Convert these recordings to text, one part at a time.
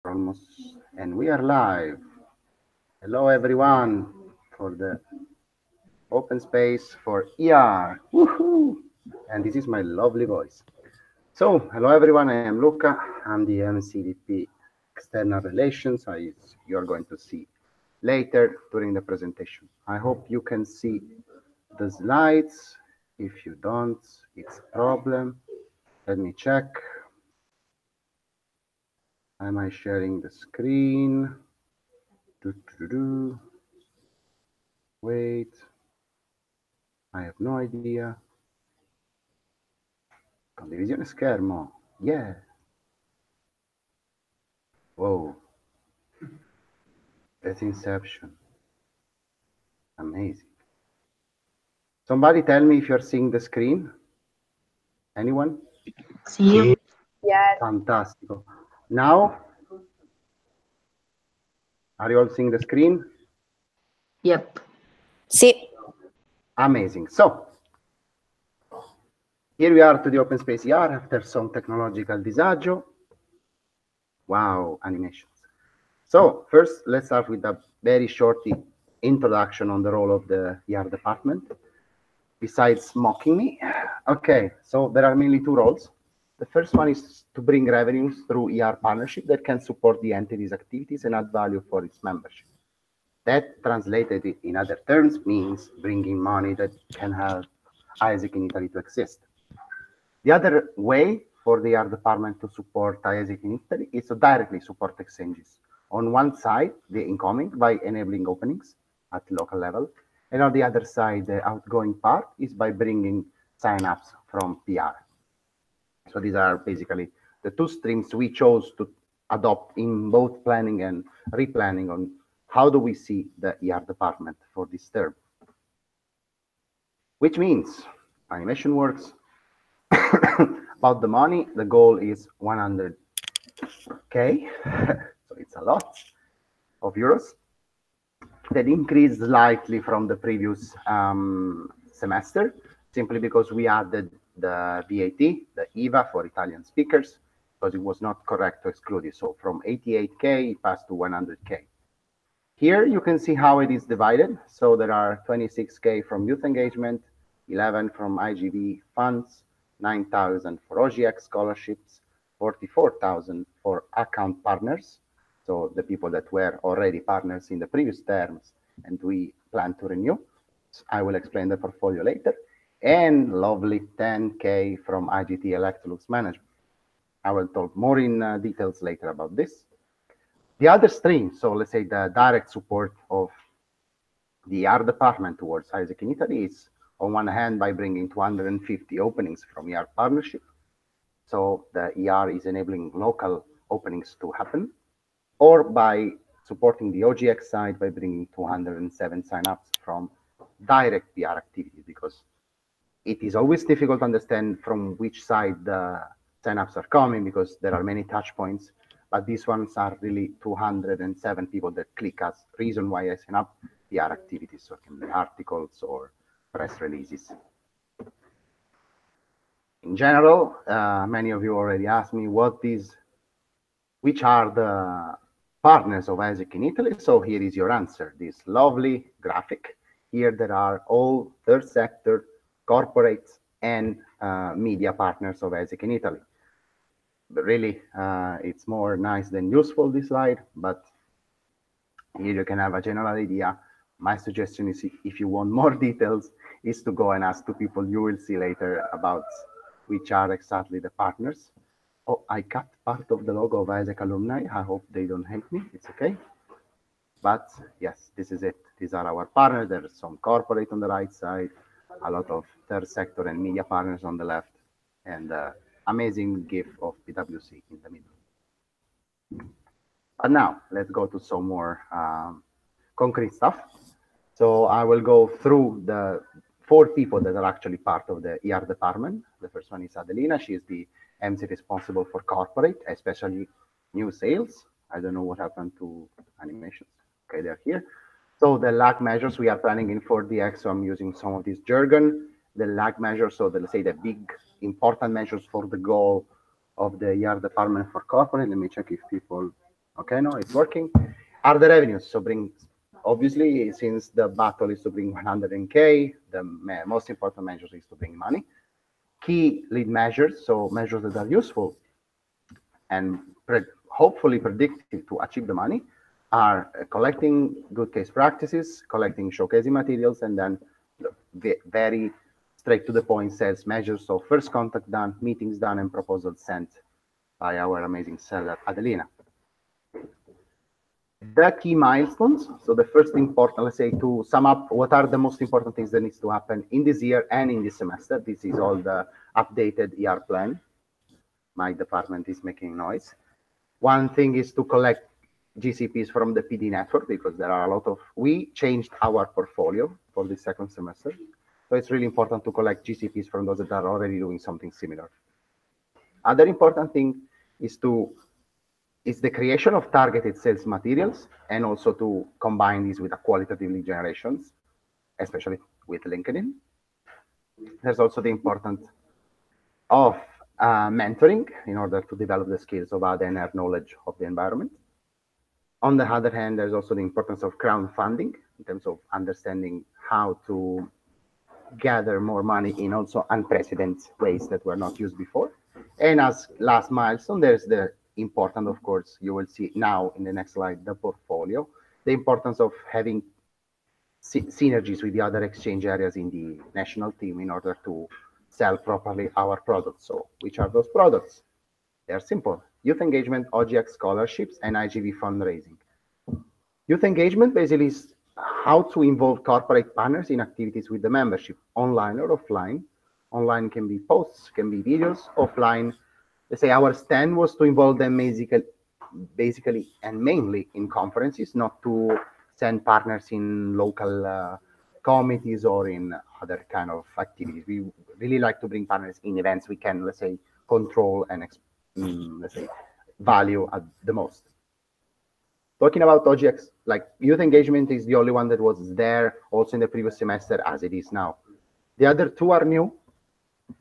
Almost, and we are live. Hello, everyone, for the open space for ER. Woohoo! And this is my lovely voice. So, hello, everyone. I am Luca. I'm the MCDP External Relations, as you are going to see later during the presentation. I hope you can see the slides. If you don't, it's a problem. Let me check. Am I sharing the screen? Wait. I have no idea. Condivisione schermo. Yeah. Whoa. That's Inception. Amazing. Somebody tell me if you're seeing the screen. Anyone? Sì. Yes. Fantastico. Now, are you all seeing the screen? Yep. Sì. Amazing. So, here we are to the open space ER after some technological disagio. Wow, animations. So, first, let's start with a very short introduction on the role of the ER department. Besides mocking me. Okay, so there are mainly two roles. The first one is to bring revenues through ER partnership that can support the entity's activities and add value for its membership. That translated in other terms means bringing money that can help ISIC in Italy to exist. The other way for the ER department to support ISIC in Italy is to directly support exchanges. On one side, the incoming by enabling openings at local level, and on the other side, the outgoing part is by bringing signups from PR. So these are basically the two streams we chose to adopt in both planning and replanning on how do we see the ER department for this term. Which means animation works. About the money, the goal is 100K, so it's a lot of euros. That increased slightly from the previous semester, simply because we added the VAT, the IVA for Italian speakers, because it was not correct to exclude it. So from 88K, it passed to 100K. Here you can see how it is divided. So there are 26K from youth engagement, 11 from IGV funds, 9,000 for OGX scholarships, 44,000 for account partners, so the people that were already partners in the previous terms and we plan to renew. So I will explain the portfolio later. And lovely 10K from IGT Electrolux management. I will talk more in details later about this. The other stream, so let's say the direct support of the ER department towards ISIC in Italy is on one hand by bringing 250 openings from ER partnership. So the ER is enabling local openings to happen, or by supporting the OGX side by bringing 207 signups from direct PR activities, because it is always difficult to understand from which side the signups are coming because there are many touch points, but these ones are really 207 people that click as reason why I sign up PR activities, so it can be articles or press releases. In general, many of you already asked me which are the partners of ISIC in Italy. So here is your answer, this lovely graphic. Here there are all third sector, corporates, and media partners of ISIC in Italy. But really, it's more nice than useful, this slide, but here you can have a general idea. My suggestion is, if you want more details, is to go and ask two people you will see later about which are exactly the partners. Oh, I cut part of the logo of ISIC alumni. I hope they don't hate me. It's okay. But yes, this is it. These are our partners. There's some corporate on the right side, a lot of third sector and media partners on the left, and amazing GIF of PwC in the middle. But now let's go to some more concrete stuff. So I will go through the 4 people that are actually part of the ER department. The first one is Adelina. She is the MC responsible for corporate, especially new sales. I don't know what happened to animations. Okay, they're here. So the lag measures we are planning in 4DX, so I'm using some of this jargon. The lag measures, so let's say the big important measures for the goal of the ER department for corporate. Let me check if people Okay, no, it's working. Are the revenues? So obviously, since the battle is to bring 100K, the most important measure is to bring money. Key lead measures, so measures that are useful and hopefully predictive to achieve the money, are collecting good case practices, collecting showcasing materials, and then very straight to the point sales measures. So first contact done, meetings done, and proposals sent by our amazing seller, Adelina. The key milestones. So the first important, let's say, to sum up, what are the most important things that needs to happen in this year and in this semester? This is all the updated ER plan. My department is making noise. One thing is to collect GCPs from the PD network, because there are a lot of, we changed our portfolio for the second semester. So it's really important to collect GCPs from those that are already doing something similar. Other important thing is the creation of targeted sales materials, and also to combine these with a qualitative lead generations, especially with LinkedIn. There's also the importance of mentoring in order to develop the skills of ADA and have knowledge of the environment. On the other hand, there's also the importance of crowdfunding in terms of understanding how to gather more money in also unprecedented ways that were not used before. And as last milestone, there's the important, of course, you will see now in the next slide, the portfolio, the importance of having synergies with the other exchange areas in the national team in order to sell properly our products. So which are those products? They're simple: youth engagement, OGX scholarships, and IGV fundraising. Youth engagement basically is how to involve corporate partners in activities with the membership, online or offline. Online can be posts, can be videos. Offline, let's say our stand was to involve them basically and mainly in conferences, not to send partners in local committees or in other kind of activities. We really like to bring partners in events we can, let's say, control and let's say value at the most. Talking about OGX, like youth engagement is the only one that was there also in the previous semester as it is now. The other two are new.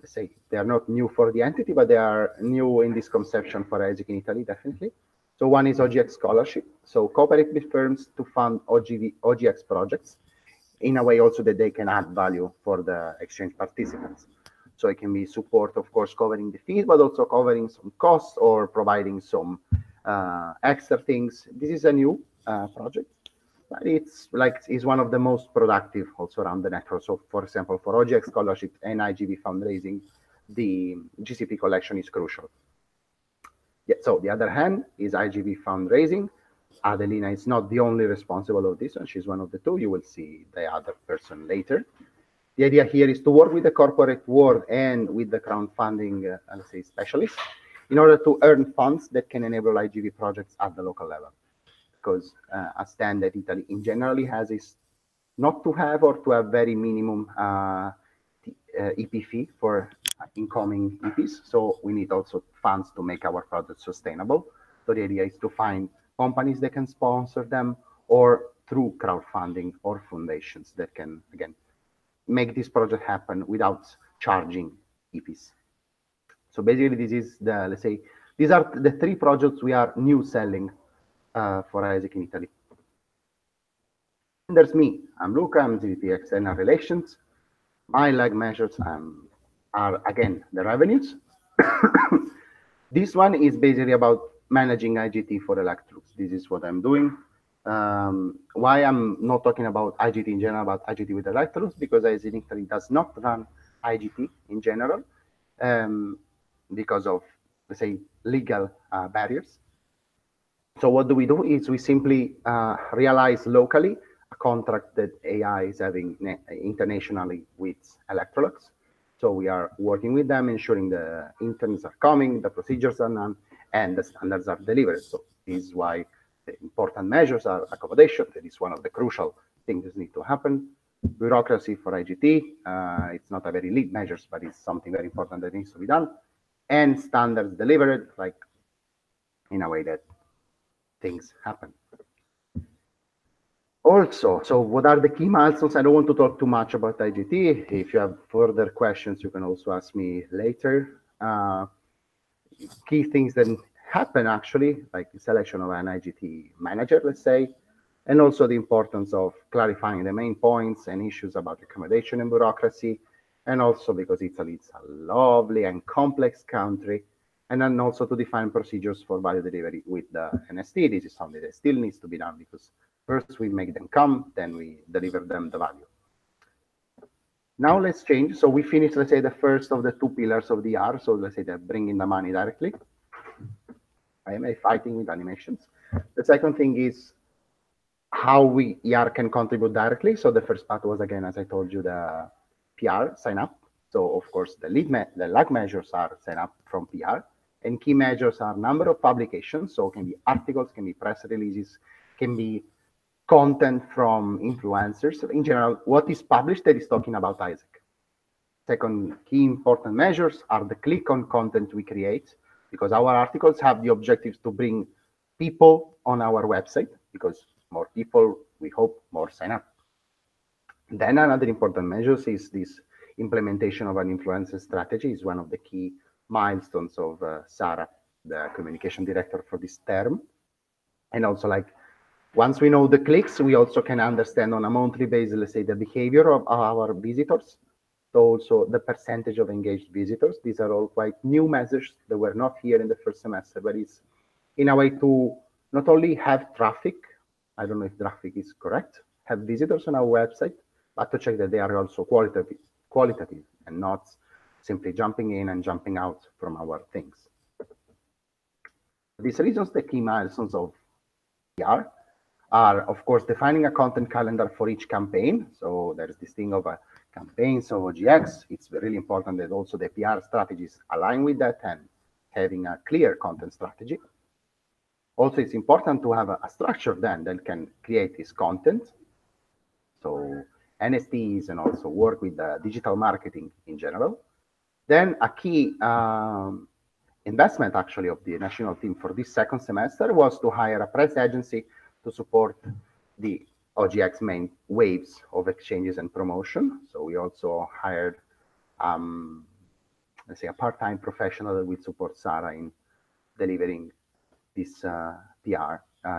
Let's say they are not new for the entity, but they are new in this conception for ESIC in Italy, definitely. So one is OGX scholarship. So cooperate with firms to fund OGX projects in a way also that they can add value for the exchange participants. So it can be support, of course, covering the fees, but also covering some costs or providing some extra things. This is a new project, but it's one of the most productive also around the network. So for example, for OGX scholarship and IGV fundraising, the GCP collection is crucial. Yeah, so the other hand is IGV fundraising. Adelina is not the only responsible of this, and she's one of the two. You will see the other person later. The idea here is to work with the corporate world and with the crowdfunding, let's say, specialists in order to earn funds that can enable IGV projects at the local level. Because a stand that Italy in generally has is not to have or to have very minimum EP fee for incoming EPs. So we need also funds to make our project sustainable. So the idea is to find companies that can sponsor them, or through crowdfunding or foundations that can, again, make this project happen without charging EPs. So basically, this is the, let's say, these are the three projects we are new selling for ISIC in Italy. And there's me. I'm Luca. I'm GVP External Relations. My lag measures are, again, the revenues. This one is basically about managing IGT for electrodes. This is what I'm doing. Why I'm not talking about IGT in general, about IGT with electrodes, because ISIC in Italy does not run IGT in general because of, let's say, legal barriers. So what do? Is we simply realize locally a contract that AI is having internationally with Electrolux. So we are working with them, ensuring the interns are coming, the procedures are done, and the standards are delivered. So this is why the important measures are accommodation. That is one of the crucial things that need to happen. Bureaucracy for IGT. It's not a very lead measures, but it's something very important that needs to be done. And standards delivered, like in a way that things happen. Also, so what are the key milestones? I don't want to talk too much about IGT. If you have further questions, you can also ask me later. Key things that happen actually, like the selection of an IGT manager, let's say, and also the importance of clarifying the main points and issues about accommodation and bureaucracy, and also because Italy is a lovely and complex country, and then also to define procedures for value delivery with the NST. This is something that still needs to be done because first we make them come, then we deliver them the value. Now let's change. So we finished, let's say, the first of the two pillars of the R. So let's say that bringing the money directly. I am fighting with animations. The second thing is how we ER can contribute directly. So the first part was, again, as I told you, the PR sign up. So of course, the lag measures are set up from PR, and key measures are number of publications. So can be articles, can be press releases, can be content from influencers. In general, what is published that is talking about Isaac. Second key important measures are the click on content we create, because our articles have the objectives to bring people on our website, because more people, we hope, more sign up. Then another important measures is this implementation of an influencer strategy is one of the key milestones of Sarah, the communication director for this term. And also, like, once we know the clicks, we also can understand on a monthly basis, let's say, the behavior of our visitors. So also the percentage of engaged visitors. These are all quite new measures that were not here in the first semester, but it's in a way to not only have traffic, I don't know if traffic is correct, have visitors on our website, but to check that they are also qualitative and not simply jumping in and jumping out from our things. These reasons, the key milestones of PR are, of course, defining a content calendar for each campaign. So there's this thing of a campaigns of OGX. It's really important that also the PR strategies align with that and having a clear content strategy. Also, it's important to have a structure then that can create this content. So NSTs and also work with the digital marketing in general. Then a key investment actually of the national team for this second semester was to hire a press agency to support the OGX main waves of exchanges and promotion. So we also hired, let's say, a part-time professional that will support Sarah in delivering these PR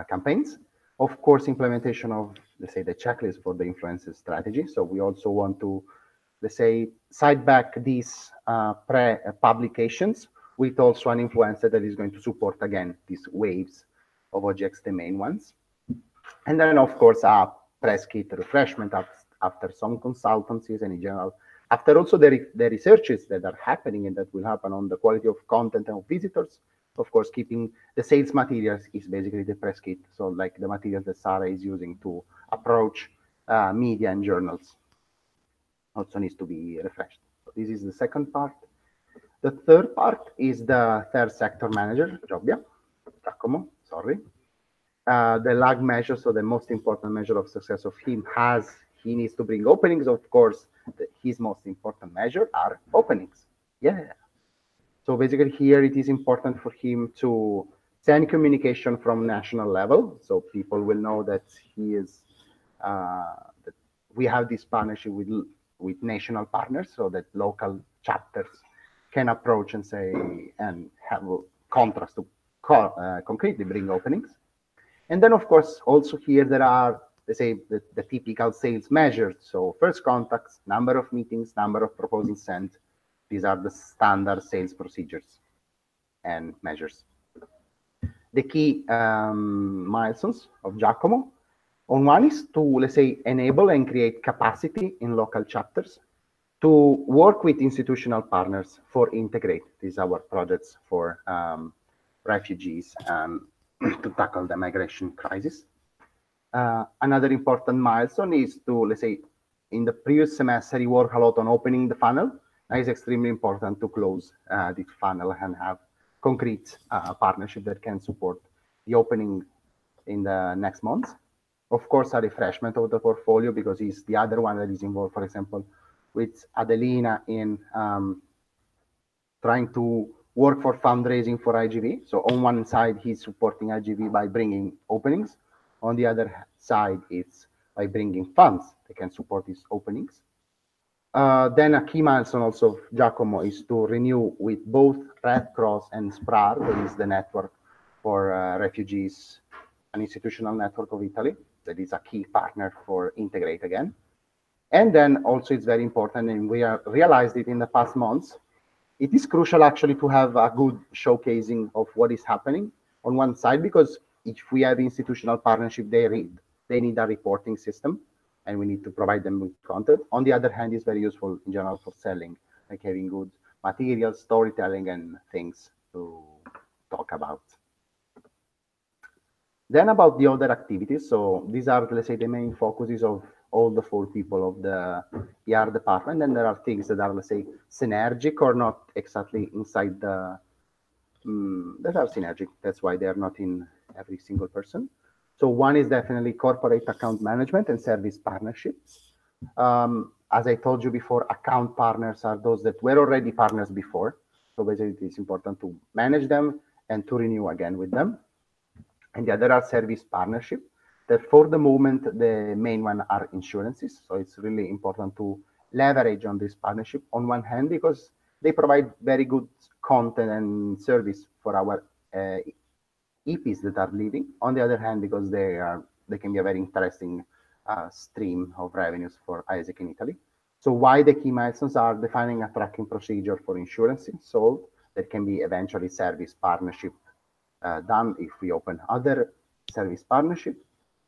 campaigns. Of course, implementation of, let's say, the checklist for the influencer strategy. So we also want to, let's say, side back these publications with also an influencer that is going to support, again, these waves of OGX, the main ones. And then, of course, a press kit refreshment after some consultancies and in general, after also the researches that are happening and that will happen on the quality of content and of visitors. Of course, keeping the sales materials is basically the press kit. So like the materials that Sarah is using to approach media and journals also needs to be refreshed. So this is the second part. The third part is the third sector manager, Giacomo, sorry. The lag measure, so the most important measure of success of him he needs to bring openings. Of course, his most important measure are openings. Yeah. So basically here it is important for him to send communication from national level. So people will know that he is, that we have this partnership with national partners so that local chapters can approach and say, and have contracts to concretely bring openings. And then, of course, also here there are, let's say, the typical sales measures. So first contacts, number of meetings, number of proposals sent. These are the standard sales procedures and measures. The key milestones of Giacomo, on one is to, let's say, enable and create capacity in local chapters to work with institutional partners for integrate. These are our projects for refugees to tackle the migration crisis. Another important milestone is to, let's say, in the previous semester, he worked a lot on opening the funnel. Now it's extremely important to close this funnel and have concrete partnership that can support the opening in the next months. Of course, a refreshment of the portfolio because he's the other one that is involved, for example, with Adelina in trying to work for fundraising for IGV. So on one side, he's supporting IGV by bringing openings. On the other side, it's by bringing funds that can support these openings. Then a key milestone also of Giacomo is to renew with both Red Cross and SPRAR, that is the network for refugees, an institutional network of Italy that is a key partner for Integrate again. And then also it's very important, and we have realized it in the past months, it is crucial actually to have a good showcasing of what is happening on one side, because if we have institutional partnership, they need a reporting system, and we need to provide them with content. On the other hand, it's very useful in general for selling, like having good materials, storytelling, and things to talk about. Then about the other activities. So these are, let's say, the main focuses of all the 4 people of the PR department. And there are things that are, let's say, synergic or not exactly inside the, that are synergic. That's why they are not in every single person. So one is definitely corporate account management and service partnerships. As I told you before, account partners are those that were already partners before. So basically it's important to manage them and to renew again with them. And the other are service partnership, that for the moment, the main one are insurances. So it's really important to leverage on this partnership on one hand, because they provide very good content and service for our EPs that are leaving. On the other hand, because they can be a very interesting stream of revenues for ISEC in Italy. So why the key milestones are defining a tracking procedure for insurances sold that can be eventually service partnership done if we open other service partnership.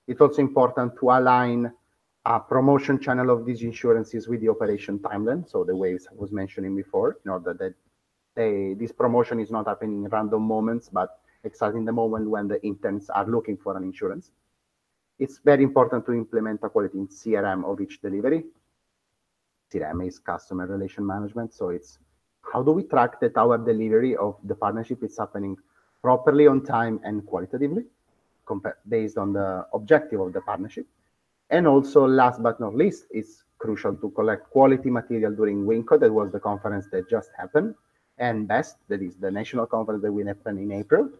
It's also important to align a promotion channel of these insurances with the operation timeline. So the way I was mentioning before, in order that this promotion is not happening in random moments, but exactly in the moment when the interns are looking for an insurance. It's very important to implement a quality in CRM of each delivery. CRM is customer relation management. So it's how do we track that our delivery of the partnership is happening properly, on time, and qualitatively, based on the objective of the partnership. And also, last but not least, it's crucial to collect quality material during WINCO, that was the conference that just happened, and BEST, that is the national conference that will happen in April,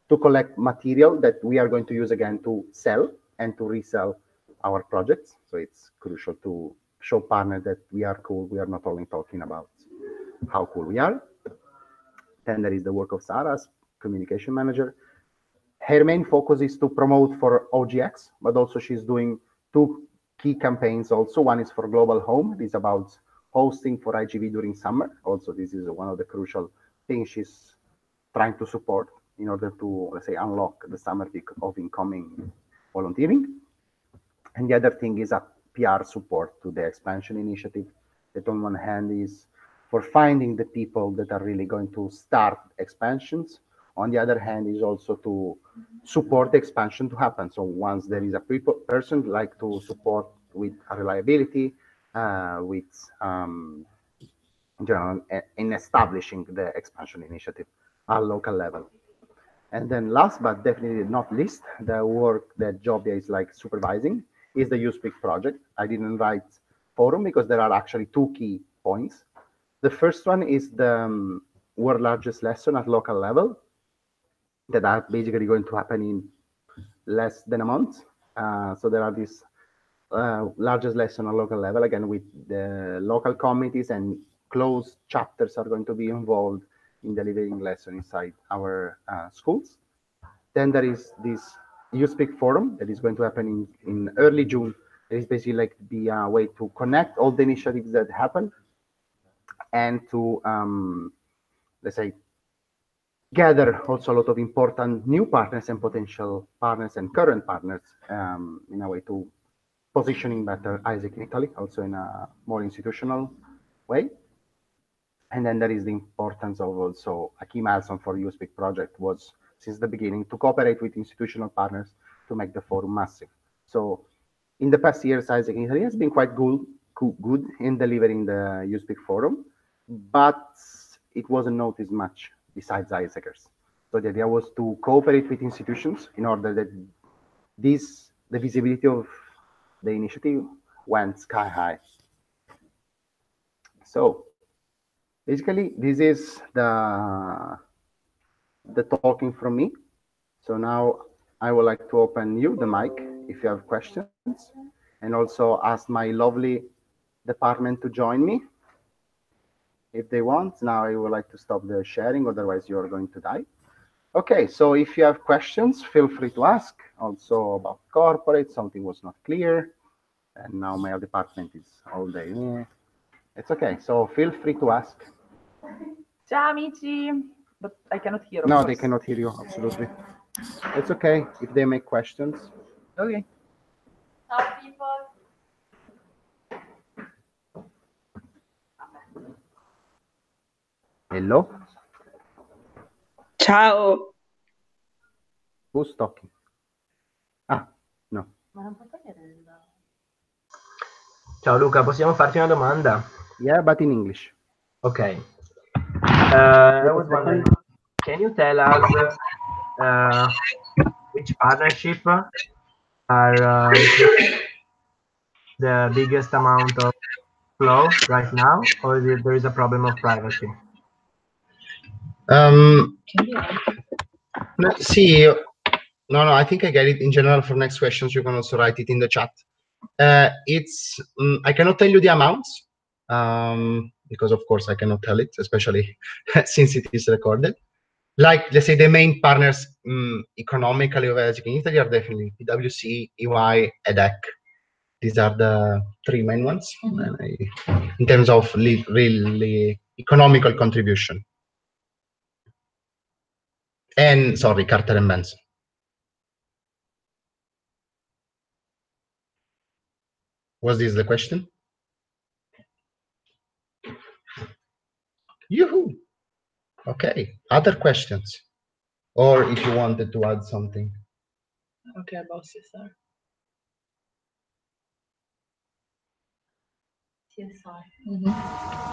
to collect material that we are going to use again to sell and to resell our projects. So it's crucial to show partners that we are cool. We are not only talking about how cool we are. Then there is the work of Sarah as communication manager. Her main focus is to promote for OGX, but also she's doing 2 key campaigns also. One is for Global Home. It is about hosting for IGV during summer. Also, this is one of the crucial things she's trying to support in order to, let's say, unlock the summer peak of incoming volunteering. And the other thing is a PR support to the expansion initiative, that on one hand is for finding the people that are really going to start expansions. On the other hand is also to support the expansion to happen. So once there is a person like to support with reliability, with in general, in establishing the expansion initiative at local level. And then last but definitely not least, the work that Jobia is like supervising is the USpeak project. I didn't write forum because there are actually 2 key points. The first one is the world largest lesson at local level that are basically going to happen in less than a month. So there are these largest lesson at local level, again, with the local committees, and closed chapters are going to be involved in delivering lesson inside our schools. Then there is this USpeak forum that is going to happen in early June. It is basically like be a way to connect all the initiatives that happen and to, let's say, gather also a lot of important new partners and potential partners and current partners in a way to positioning better ISEC in Italy, also in a more institutional way. And then there is the importance of also a key milestone for USpeak project was since the beginning to cooperate with institutional partners to make the forum massive. So in the past years, ISEC in Italy has been quite good in delivering the USpeak forum, but it wasn't noticed much besides ISECers. So the idea was to cooperate with institutions in order that the visibility of the initiative went sky high. So basically, this is the talking from me. So now I would like to open you the mic if you have questions, and also ask my lovely department to join me if they want. Now I would like to stop the sharing, otherwise you are going to die. Okay, so if you have questions, feel free to ask. Also about corporate, something was not clear, and now my department is all day. It's okay, so feel free to ask. Ciao amici, but I cannot hear. No, they cannot hear you, absolutely. It's okay if they make questions. Okay. Ciao people. Hello? Ciao. Who's talking? Ah, no. Ma non puoi togliere il... Ciao Luca, possiamo farti una domanda? Yeah, but in English. Okay. I was wondering, can you tell us which partnership are the biggest amount of flow right now, or there is a problem of privacy? Let's see. No, I think I get it. In general, for next questions, you can also write it in the chat. It's I cannot tell you the amounts because, of course, I cannot tell it, especially since it is recorded. Like, let's say the main partners economically of EDEC in Italy are definitely PwC, EY, EDEC. These are the three main ones in terms of really economical contribution. And sorry, Carter and Benson. Was this the question? Yoo-hoo! Okay, other questions? Or if you wanted to add something. Okay, about CSR. CSR.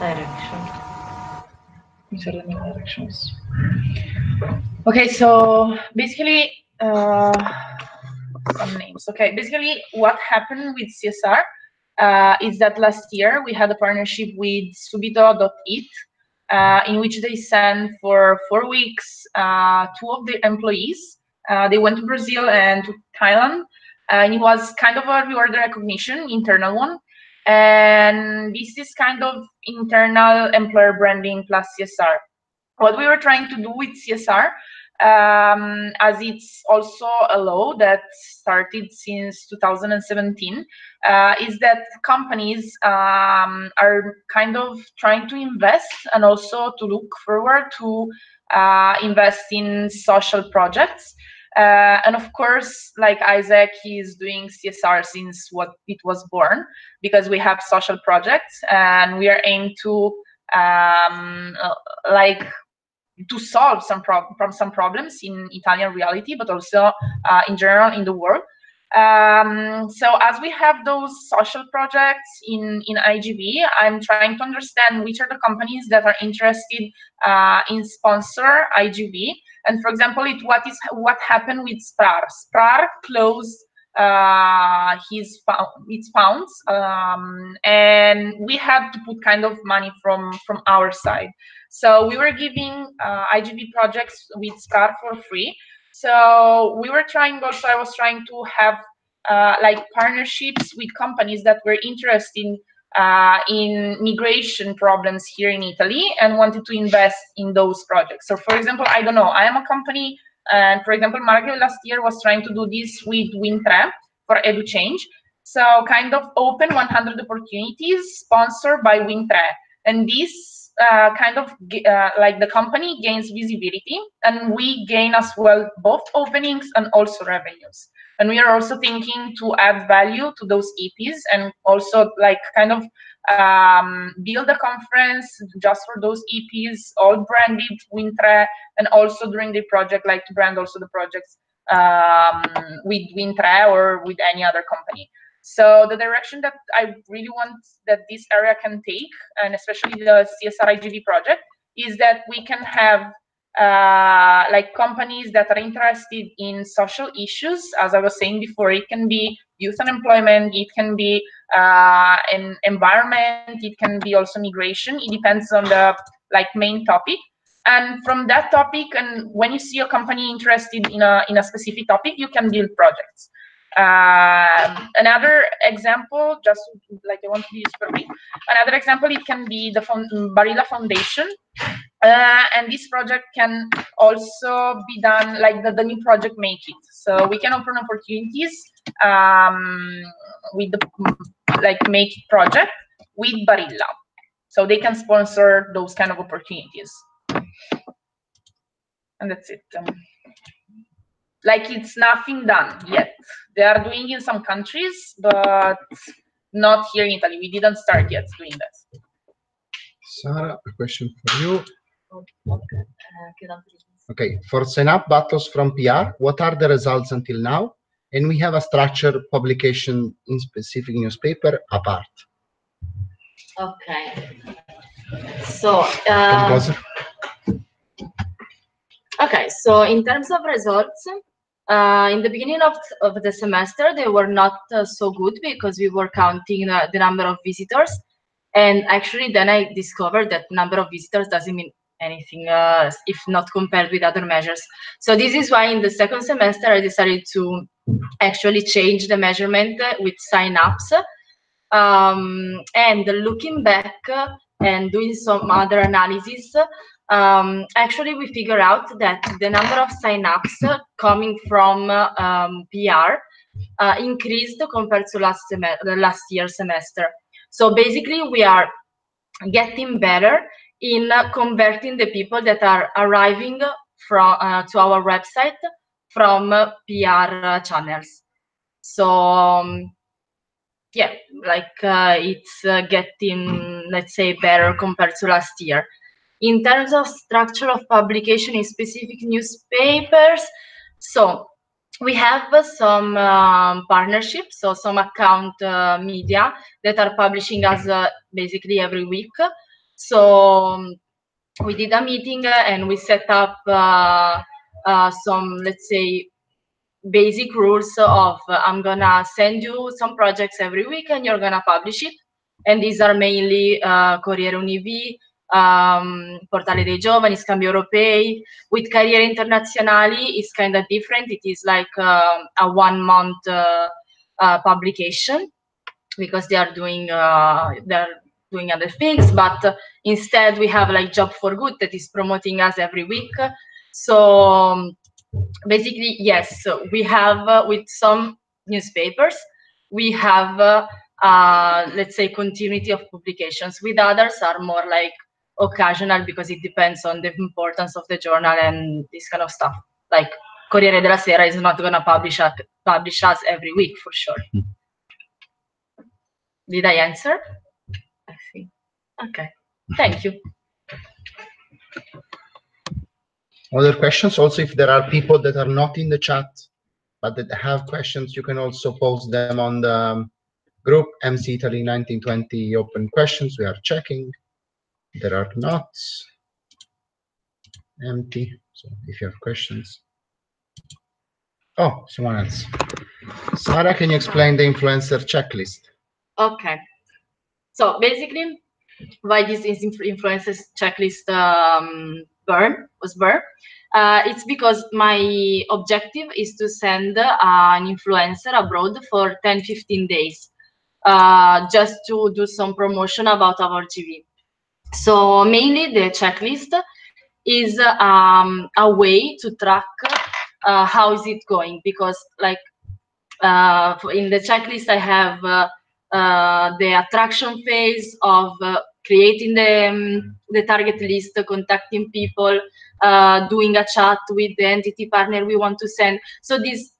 Direction. These are the main directions. Okay, so basically, some names. Okay, basically, what happened with CSR is that last year we had a partnership with Subito.it, in which they sent for 4 weeks 2 of the employees. They went to Brazil and to Thailand, and it was kind of a reward recognition, internal one. And this is kind of internal employer branding plus CSR. What we were trying to do with CSR, as it's also a law that started since 2017, is that companies are kind of trying to invest and also to look forward to invest in social projects. And of course, like Isaac, he's doing CSR since what it was born, because we have social projects and we are aimed to like to solve some problems in Italian reality, but also in general in the world. So as we have those social projects in IGV, I'm trying to understand which are the companies that are interested in sponsor IGV. And for example, what happened with Sprar. Sprar closed its pounds, and we had to put kind of money from our side. So we were giving IGV projects with Sprar for free. So we were trying also, I was trying to have like partnerships with companies that were interested in migration problems here in Italy and wanted to invest in those projects. So for example, I don't know, I am a company, and for example, Mario last year was trying to do this with Win3 for EduChange. So kind of open 100 opportunities sponsored by Win3. And this kind of like the company gains visibility, and we gain as well both openings and also revenues. And we are also thinking to add value to those EPs and also like kind of build a conference just for those EPs, all branded Win3, and also during the project, like to brand also the projects with Win3 or with any other company. So the direction that I really want that this area can take, and especially the CSR IGV project, is that we can have like companies that are interested in social issues. As I was saying before, it can be youth unemployment, it can be an environment, it can be also migration. It depends on the like main topic. And from that topic, and when you see a company interested in a specific topic, you can build projects. Another example, just like I want to be super quick, another example, it can be the Barilla Foundation. And this project can also be done like the new project Make It. So we can open opportunities with the like Make It project with Barilla. So they can sponsor those kind of opportunities. And that's it. Like it's nothing done yet. They are doing in some countries, but not here in Italy. We didn't start yet doing that. Sara, a question for you. Okay, for sign up battles from PR, what are the results until now? And we have a structured publication in specific newspaper apart. Okay. So, okay, so in terms of results, in the beginning of the semester, they were not so good because we were counting the number of visitors. And actually, then I discovered that number of visitors doesn't mean anything if not compared with other measures. So this is why in the second semester, I decided to actually change the measurement with sign-ups. And looking back and doing some other analysis, actually we figure out that the number of sign-ups coming from PR increased compared to last year's semester. So basically we are getting better in converting the people that are arriving from to our website from PR channels. So yeah, like it's getting, let's say, better compared to last year. In terms of structure of publication in specific newspapers, so we have some partnerships, so some account media that are publishing us basically every week. So we did a meeting and we set up some, let's say, basic rules of I'm gonna send you some projects every week and you're gonna publish it. And these are mainly Corriere Univ, Portale dei Giovani, Scambio Europei. With Carriere Internazionali, it's kind of different. It is like a 1 month publication because they are doing other things. But instead, we have like Job for Good that is promoting us every week. So basically, yes, we have with some newspapers, we have let's say continuity of publications. With others are more like occasional because it depends on the importance of the journal and this kind of stuff. Like Corriere della Sera is not going to publish us every week for sure. Did I answer? I think. Okay. Thank you. Other questions? Also, if there are people that are not in the chat but that have questions, you can also post them on the group MC Italy 1920 open questions. We are checking. There are not. Empty. So if you have questions. Oh, someone else. Sara, can you explain the influencer checklist? Okay. So basically, why this influencers checklist was born? It's because my objective is to send an influencer abroad for 10-15 days, just to do some promotion about our GV. So mainly the checklist is a way to track how is it going, because like in the checklist I have the attraction phase of creating the target list, contacting people, doing a chat with the entity partner we want to send. So these,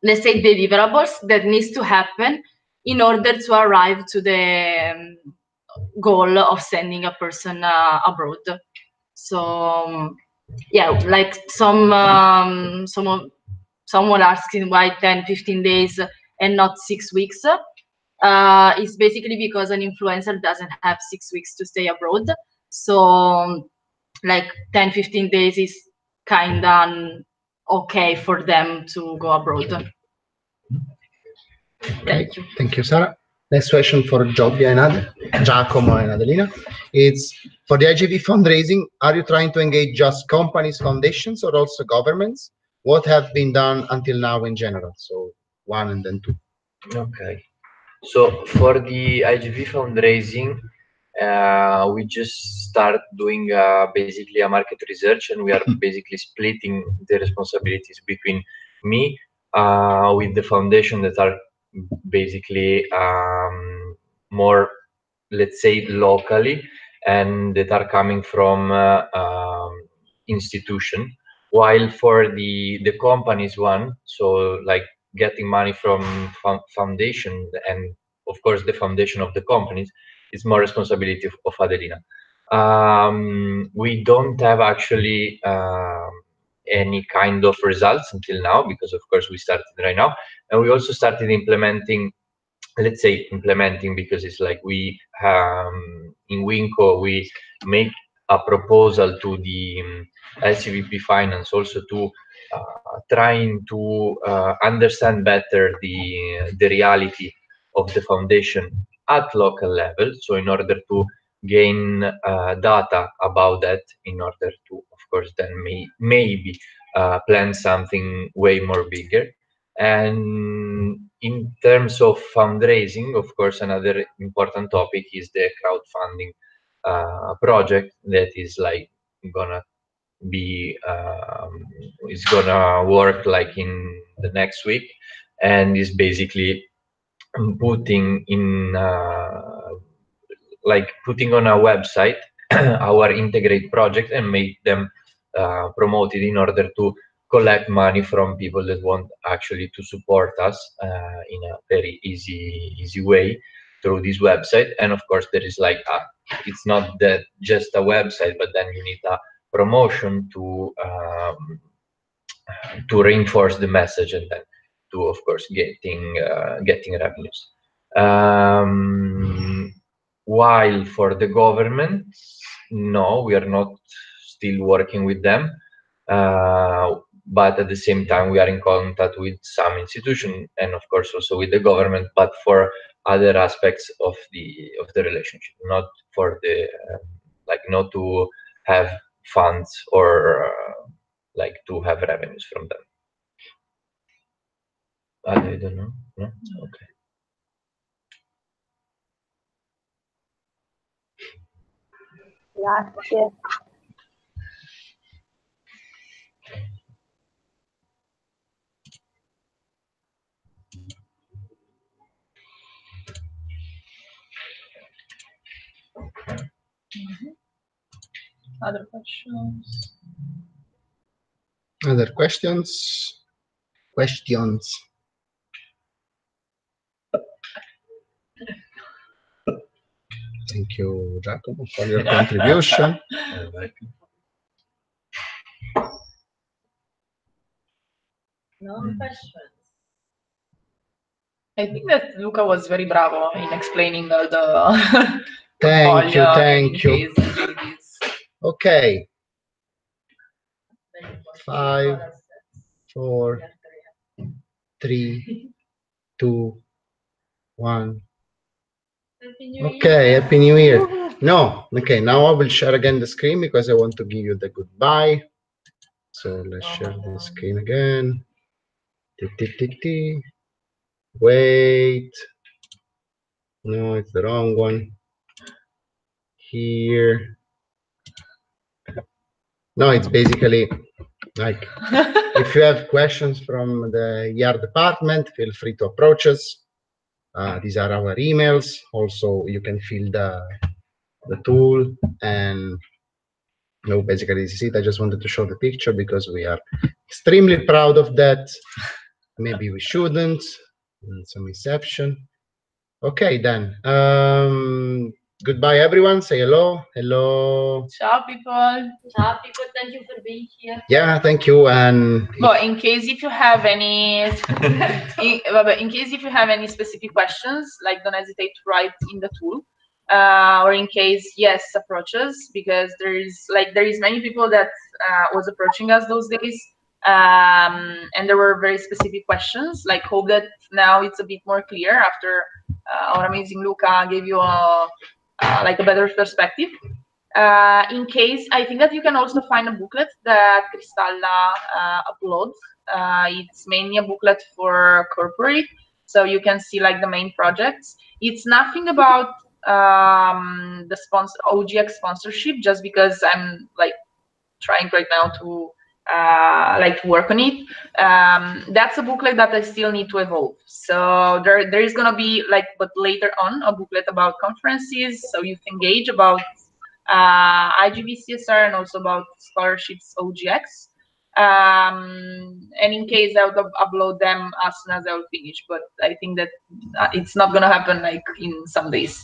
let's say, deliverables that needs to happen in order to arrive to the goal of sending a person abroad. So yeah, like someone asking why 10-15 days and not 6 weeks. It's basically because an influencer doesn't have 6 weeks to stay abroad. So like 10-15 days is kind of okay for them to go abroad. Thank you. Thank you, Sara. Next question for Giacomo and Adelina. It's for the IGV fundraising, are you trying to engage just companies, foundations, or also governments? What have been done until now in general? So 1 and then 2. Okay. So for the IGV fundraising, we just start doing basically a market research, and we are basically splitting the responsibilities between me with the foundation that are basically more, let's say, locally, and that are coming from institution. While for the companies one, so like getting money from foundation, and of course the foundation of the companies, is more responsibility of Adelina. We don't have actually any kind of results until now, because of course we started right now, and we also started implementing, let's say implementing, because it's like we in Winco we make a proposal to the LCVP Finance, also to trying to understand better the reality of the foundation at local level. So in order to gain data about that, in order to, of course, then maybe plan something way more bigger. And in terms of fundraising, of course, another important topic is the crowdfunding project that is like gonna be is gonna work like in the next week, and is basically putting in like putting on a website our integrate project and make them promoted in order to collect money from people that want actually to support us in a very easy way through this website. And of course there is like it's not that just a website, but then you need a promotion to reinforce the message, and then to, of course, getting revenues. While for the government, no, we are not still working with them, but at the same time we are in contact with some institution, and of course also with the government, but for other aspects of the relationship, not for the like not to have funds or like to have revenues from them. I don't know. No? Okay. Grazie. Other questions? Other questions? Questions? Thank you, Giacomo, for your contribution. No questions. I think that Luca was very bravo in explaining all the Thank you, portfolio thank you. and cases. Okay. 5, 4, 3, 2, 1. Okay, Happy New Year. No, okay, now I will share again the screen because I want to give you the goodbye. So let's share the screen again. Tick, tick, tick, tick. Wait. No, it's the wrong one. Here. No, it's basically like if you have questions from the ER department, feel free to approach us. These are our emails. Also, you can fill the tool, and no, basically this is it. I just wanted to show the picture because we are extremely proud of that. Maybe we shouldn't. Some exception. Okay, then. Goodbye, everyone. Say hello. Hello. Ciao, people. Ciao, people. Thank you for being here. Yeah, thank you. And But in case if you have any, in case if you have any specific questions, like don't hesitate to write in the tool, or in case yes, approach us, because there is many people that was approaching us those days, and there were very specific questions. Like hope that now it's a bit more clear after our amazing Luca gave you a like a better perspective. In case, I think that you can also find a booklet that Cristalla uploads It's mainly a booklet for corporate, so you can see like the main projects. It's nothing about the sponsor OGX sponsorship, just because I'm like trying right now to like work on it. That's a booklet that I still need to evolve. So there is gonna be like, but later on, a booklet about conferences, so youth engage about IGV CSR and also about scholarships OGX. And in case I would upload them as soon as I will finish, but I think that it's not gonna happen like in some days.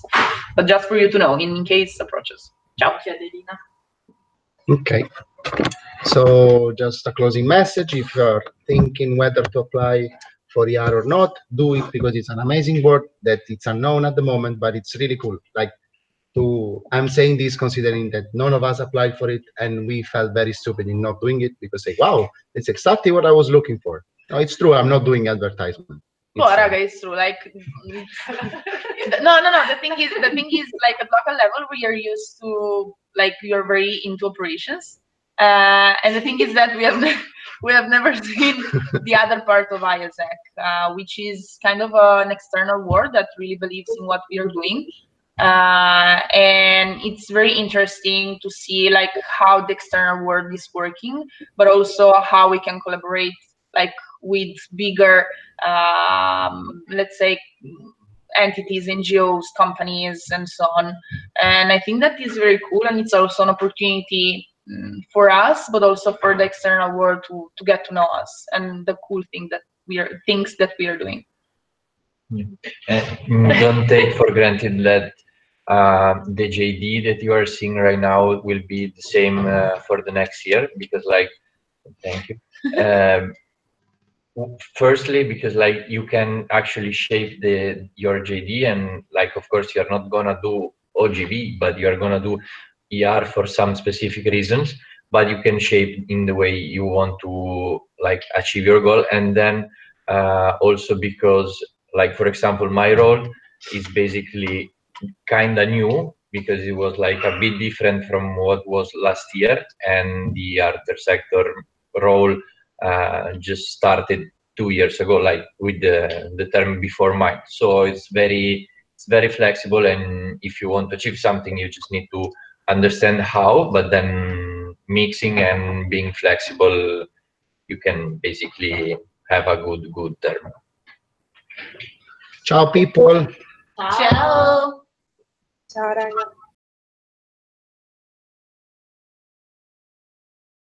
But just for you to know, in case approaches. Ciao. Okay. So just a closing message: if you're thinking whether to apply for ER or not, do it, because it's an amazing word that it's unknown at the moment, but it's really cool. Like, I'm saying this considering that none of us applied for it, and we felt very stupid in not doing it, because like, wow, it's exactly what I was looking for. No, it's true. I'm not doing advertisement. Well, raga, it's true. Like, no. The thing is, like at local level, we are used to like we are very into operations, and the thing is that we have never seen the other part of ISEC, which is kind of an external world that really believes in what we are doing. And it's very interesting to see like how the external world is working, but also how we can collaborate like with bigger, let's say, entities, NGOs, companies, and so on. And I think that is very cool, and it's also an opportunity for us, but also for the external world to get to know us and the cool things that we are doing. Yeah. And don't take for granted that the JD that you are seeing right now will be the same for the next year, because like, thank you. Firstly, because like you can actually shape your JD, and like of course you're not gonna do OGV, but you're gonna do ER for some specific reasons, but you can shape in the way you want to like achieve your goal. And then also because like, for example, my role is basically kind of new, because it was like a bit different from what was last year, and the other sector role just started 2 years ago, like with the term before mine. So it's very flexible, and if you want to achieve something, you just need to understand how, but then mixing and being flexible, you can basically have a good term. Ciao, people. Ciao. Ciao, raga.